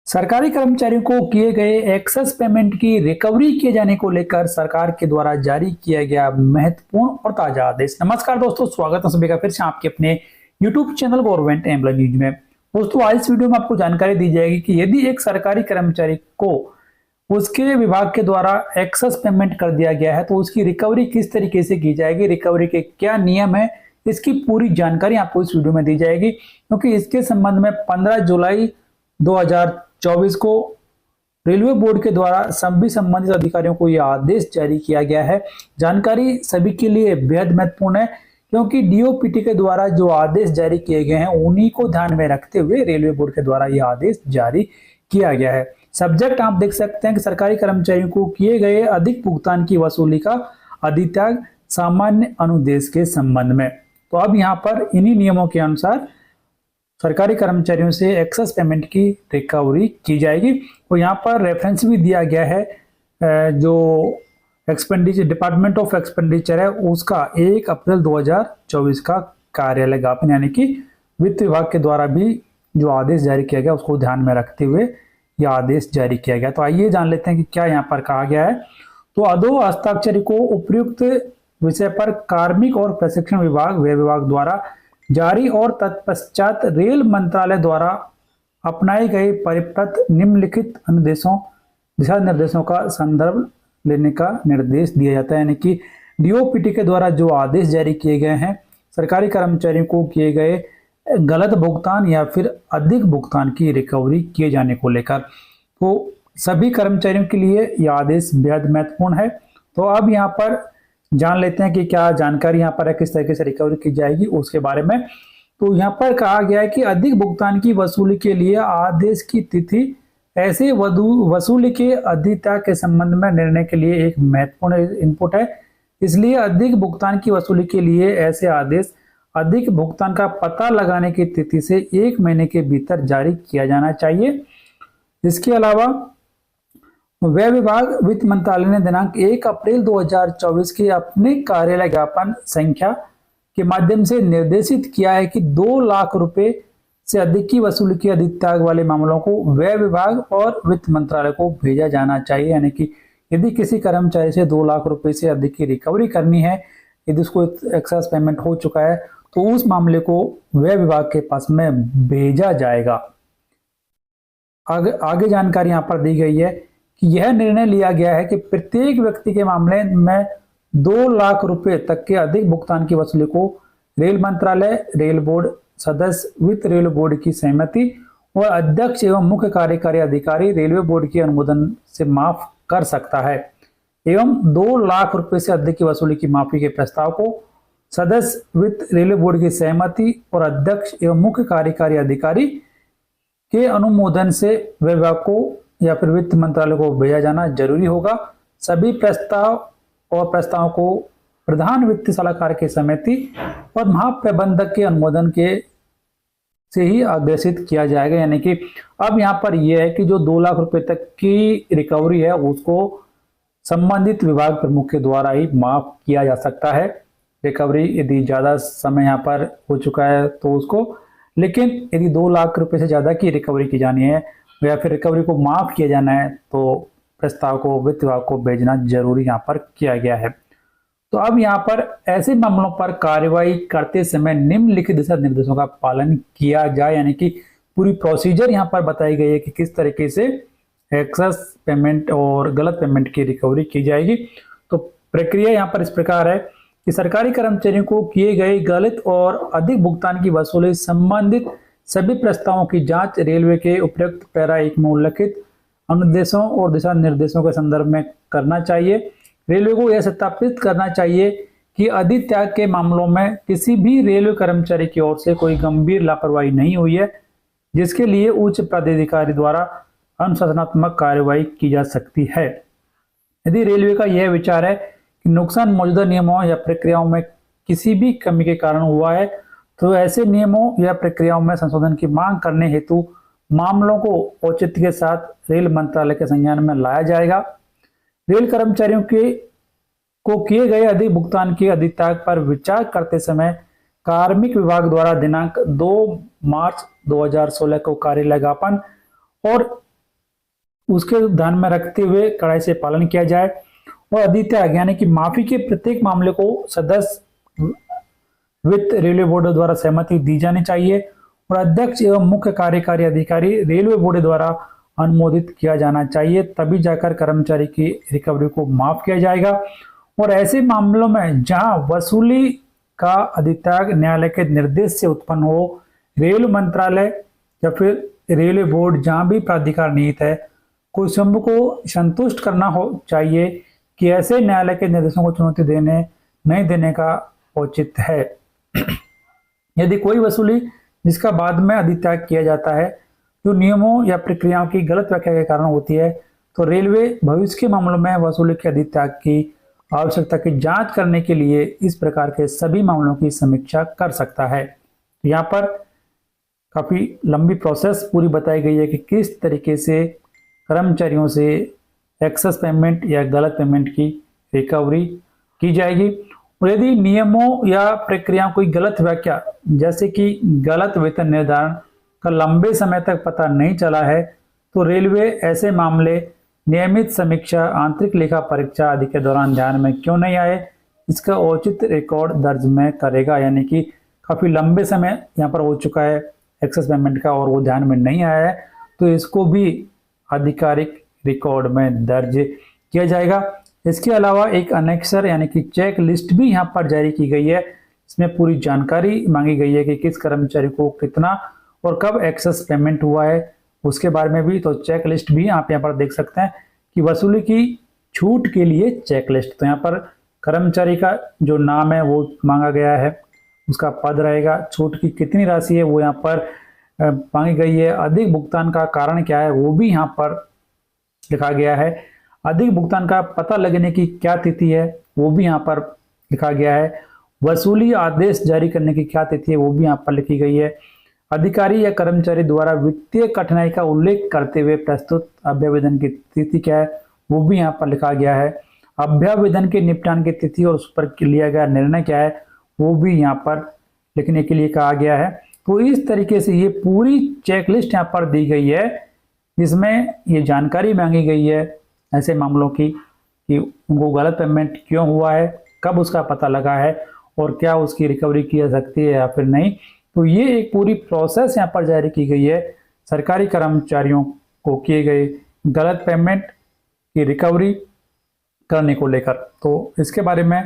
सरकारी कर्मचारियों को किए गए एक्सेस पेमेंट की रिकवरी किए जाने को लेकर सरकार के द्वारा जारी किया गया महत्वपूर्ण और ताजा आदेश। नमस्कार दोस्तों, स्वागत है सभी का फिर से आपके अपने YouTube channel government employ news में। दोस्तों, आज इस वीडियो में आपको जानकारी दी जाएगी कि यदि एक सरकारी कर्मचारी को उसके विभाग के द्वारा एक्सेस पेमेंट कर दिया गया है तो उसकी रिकवरी किस तरीके से की जाएगी, रिकवरी के क्या नियम है, इसकी पूरी जानकारी आपको इस वीडियो में दी जाएगी। क्योंकि इसके संबंध में 15 जुलाई 2024 को रेलवे बोर्ड के द्वारा सभी संबंधित अधिकारियों को यह आदेश जारी किया गया है। जानकारी सभी के लिए बेहद महत्वपूर्ण है क्योंकि डीओपीटी के द्वारा जो आदेश जारी किए गए हैं उन्हीं को ध्यान में रखते हुए रेलवे बोर्ड के द्वारा यह आदेश जारी किया गया है। सब्जेक्ट आप देख सकते हैं कि सरकारी कर्मचारियों को किए गए अधिक भुगतान की वसूली का अधित्याग सामान्य अनुदेश के संबंध में। तो अब यहाँ पर इन्हीं नियमों के अनुसार सरकारी कर्मचारियों से एक्सेस पेमेंट की रिकवरी की जाएगी। और यहाँ पर रेफरेंस भी दिया गया है जो एक्सपेंडिचर डिपार्टमेंट ऑफ एक्सपेंडिचर है उसका 1 अप्रैल 2024 का कार्यालय ज्ञापन यानी कि वित्त विभाग के द्वारा भी जो आदेश जारी किया गया उसको ध्यान में रखते हुए यह आदेश जारी किया गया। तो आइए जान लेते हैं कि क्या यहाँ पर कहा गया है। तो अधो हस्ताक्षरी को उपयुक्त विषय पर कार्मिक और प्रशिक्षण विभाग व्यय विभाग द्वारा जारी और तत्पश्चात रेल मंत्रालय द्वारा अपनाए गए परिपत्र निम्नलिखित अनुदेशों दिशा निर्देशों का संदर्भ लेने का निर्देश दिया जाता है। यानी कि डीओपीटी के द्वारा जो आदेश जारी किए गए हैं सरकारी कर्मचारियों को किए गए गलत भुगतान या फिर अधिक भुगतान की रिकवरी किए जाने को लेकर, तो सभी कर्मचारियों के लिए यह आदेश बेहद महत्वपूर्ण है। तो अब यहाँ पर जान लेते हैं कि क्या जानकारी यहाँ पर है, किस तरीके से रिकवरी की जाएगी उसके बारे में। तो यहाँ पर कहा गया है कि अधिक भुगतान की वसूली के लिए आदेश की तिथि ऐसे वसूली के अधिकता के संबंध में निर्णय के लिए एक महत्वपूर्ण इनपुट है। इसलिए अधिक भुगतान की वसूली के लिए ऐसे आदेश अधिक भुगतान का पता लगाने की तिथि से 1 महीने के भीतर जारी किया जाना चाहिए। इसके अलावा व्यय विभाग वित्त मंत्रालय ने दिनांक 1 अप्रैल 2024 के अपने कार्यालय ज्ञापन संख्या के माध्यम से निर्देशित किया है कि 2 लाख रुपए से अधिक की वसूली के अधित्याग वाले मामलों को व्यय विभाग और वित्त मंत्रालय को भेजा जाना चाहिए। यानी कि यदि किसी कर्मचारी से 2 लाख रुपए से अधिक की रिकवरी करनी है, यदि उसको एक्सेस पेमेंट हो चुका है तो उस मामले को व्यय विभाग के पास में भेजा जाएगा। आगे जानकारी यहाँ पर दी गई है कि यह निर्णय लिया गया है कि प्रत्येक व्यक्ति के मामले में 2 लाख रुपए तक के अधिक भुगतान की वसूली को रेल मंत्रालय, रेल बोर्ड सदस्य, वित्त रेल बोर्ड की सहमति और अध्यक्ष एवं मुख्य कार्यकारी अधिकारी रेलवे बोर्ड के अनुमोदन से माफ कर सकता है एवं 2 लाख रुपए से अधिक की वसूली की माफी के प्रस्ताव को सदस्य, वित्त रेलवे बोर्ड की सहमति और अध्यक्ष एवं मुख्य कार्यकारी अधिकारी के अनुमोदन से विभाग को या फिर वित्त मंत्रालय को भेजा जाना जरूरी होगा। सभी प्रस्ताव और प्रस्तावों को प्रधान वित्तीय सलाहकार की समिति और महाप्रबंधक के अनुमोदन के से ही अग्रेसित किया जाएगा। यानी कि अब यहाँ पर यह है कि जो 2 लाख रुपए तक की रिकवरी है उसको संबंधित विभाग प्रमुख के द्वारा ही माफ किया जा सकता है। रिकवरी यदि ज्यादा समय यहाँ पर हो चुका है तो उसको, लेकिन यदि 2 लाख रुपए से ज्यादा की रिकवरी की जानी है या फिर रिकवरी को माफ किया जाना है तो प्रस्ताव को वित्त विभाग को भेजना जरूरी यहाँ पर किया गया है। तो अब यहाँ पर ऐसे मामलों पर कार्रवाई करते समय निम्नलिखित दिशा निर्देशों का पालन किया जाए। यानी कि पूरी प्रोसीजर यहाँ पर बताई गई है कि किस तरीके से एक्सेस पेमेंट और गलत पेमेंट की रिकवरी की जाएगी। तो प्रक्रिया यहाँ पर इस प्रकार है कि सरकारी कर्मचारियों को किए गए गलत और अधिक भुगतान की वसूली संबंधित सभी प्रस्तावों की जांच रेलवे के उपयुक्त पैरा 1 में उल्लिखित अनुदेशों और दिशा निर्देशों के संदर्भ में करना चाहिए। रेलवे को यह सत्यापित करना चाहिए कि अधित्याग के मामलों में किसी भी रेलवे कर्मचारी की ओर से कोई गंभीर लापरवाही नहीं हुई है जिसके लिए उच्च पदाधिकारी द्वारा अनुशासनात्मक कार्रवाई की जा सकती है। यदि रेलवे का यह विचार है कि नुकसान मौजूदा नियमों या प्रक्रियाओं में किसी भी कमी के कारण हुआ है तो ऐसे नियमों या प्रक्रियाओं में संशोधन की मांग करने हेतु मामलों को औचित्य के साथ रेल मंत्रालय के संज्ञान में लाया जाएगा। रेल कर्मचारियों को किए गए अधिक भुगतान के अधित्याग पर विचार करते समय कार्मिक विभाग द्वारा दिनांक 2 मार्च 2016 को कार्यालय ज्ञापन और उसके ध्यान में रखते हुए कड़ाई से पालन किया जाए और अधित्याग यानी कि माफी के प्रत्येक मामले को सदस्य वित्त रेलवे बोर्ड द्वारा सहमति दी जानी चाहिए और अध्यक्ष एवं मुख्य कार्यकारी अधिकारी रेलवे बोर्ड द्वारा अनुमोदित किया जाना चाहिए, तभी जाकर कर्मचारी की रिकवरी को माफ किया जाएगा। और ऐसे मामलों में जहां वसूली का अधित्याग न्यायालय के निर्देश से उत्पन्न हो, रेल मंत्रालय या फिर रेलवे बोर्ड जहां भी प्राधिकार निहित है को स्वयं को संतुष्ट करना हो चाहिए कि ऐसे न्यायालय के निर्देशों को चुनौती नहीं देने का औचित्य है। यदि कोई वसूली जिसका बाद में अधित्याग किया जाता है जो नियमों या प्रक्रियाओं की गलत व्याख्या के कारण होती है, तो रेलवे भविष्य के मामलों में वसूली के अधित्याग की आवश्यकता की जांच करने के लिए इस प्रकार के सभी मामलों की समीक्षा कर सकता है। यहाँ पर काफी लंबी प्रोसेस पूरी बताई गई है कि किस तरीके से कर्मचारियों से एक्सेस पेमेंट या गलत पेमेंट की रिकवरी की जाएगी। और यदि नियमों या प्रक्रियाओं की गलत व्याख्या जैसे कि गलत वेतन निर्धारण का लंबे समय तक पता नहीं चला है, तो रेलवे ऐसे मामले नियमित समीक्षा, आंतरिक लेखा परीक्षा आदि के दौरान ध्यान में क्यों नहीं आए, इसका उचित रिकॉर्ड दर्ज में करेगा। यानी कि काफी लंबे समय यहाँ पर हो चुका है एक्सेस पेमेंट का और वो ध्यान में नहीं आया है, तो इसको भी आधिकारिक रिकॉर्ड में दर्ज किया जाएगा। इसके अलावा एक अनेक्सर यानी कि चेक लिस्ट भी यहाँ पर जारी की गई है। इसमें पूरी जानकारी मांगी गई है कि किस कर्मचारी को कितना और कब एक्सेस पेमेंट हुआ है, उसके बारे में भी। तो चेक लिस्ट भी आप यहाँ पर देख सकते हैं कि वसूली की छूट के लिए चेक लिस्ट। तो यहाँ पर कर्मचारी का जो नाम है वो मांगा गया है, उसका पद रहेगा, छूट की कितनी राशि है वो यहाँ पर मांगी गई है, अधिक भुगतान का कारण क्या है वो भी यहाँ पर लिखा गया है, अधिक भुगतान का पता लगने की क्या तिथि है वो भी यहाँ पर लिखा गया है, वसूली आदेश जारी करने की क्या तिथि है वो भी यहाँ पर लिखी गई है, अधिकारी या कर्मचारी द्वारा वित्तीय कठिनाई का उल्लेख करते हुए प्रस्तुत अभ्यावेदन की तिथि क्या है वो भी यहाँ पर लिखा गया है, अभ्यावेदन के निपटान की तिथि और उस पर लिया गया निर्णय क्या है वो भी यहाँ पर लिखने के लिए कहा गया है। तो इस तरीके से ये पूरी चेकलिस्ट यहाँ पर दी गई है, जिसमें ये जानकारी मांगी गई है ऐसे मामलों की कि उनको गलत पेमेंट क्यों हुआ है, कब उसका पता लगा है और क्या उसकी रिकवरी की जा सकती है या फिर नहीं। तो ये एक पूरी प्रोसेस यहाँ पर जारी की गई है सरकारी कर्मचारियों को किए गए गलत पेमेंट की रिकवरी करने को लेकर। तो इसके बारे में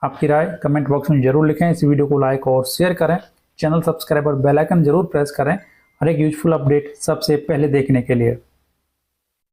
आपकी राय कमेंट बॉक्स में जरूर लिखें। इस वीडियो को लाइक और शेयर करें, चैनल सब्सक्राइब और बेल आइकन जरूर प्रेस करें हर एक यूजफुल अपडेट सबसे पहले देखने के लिए।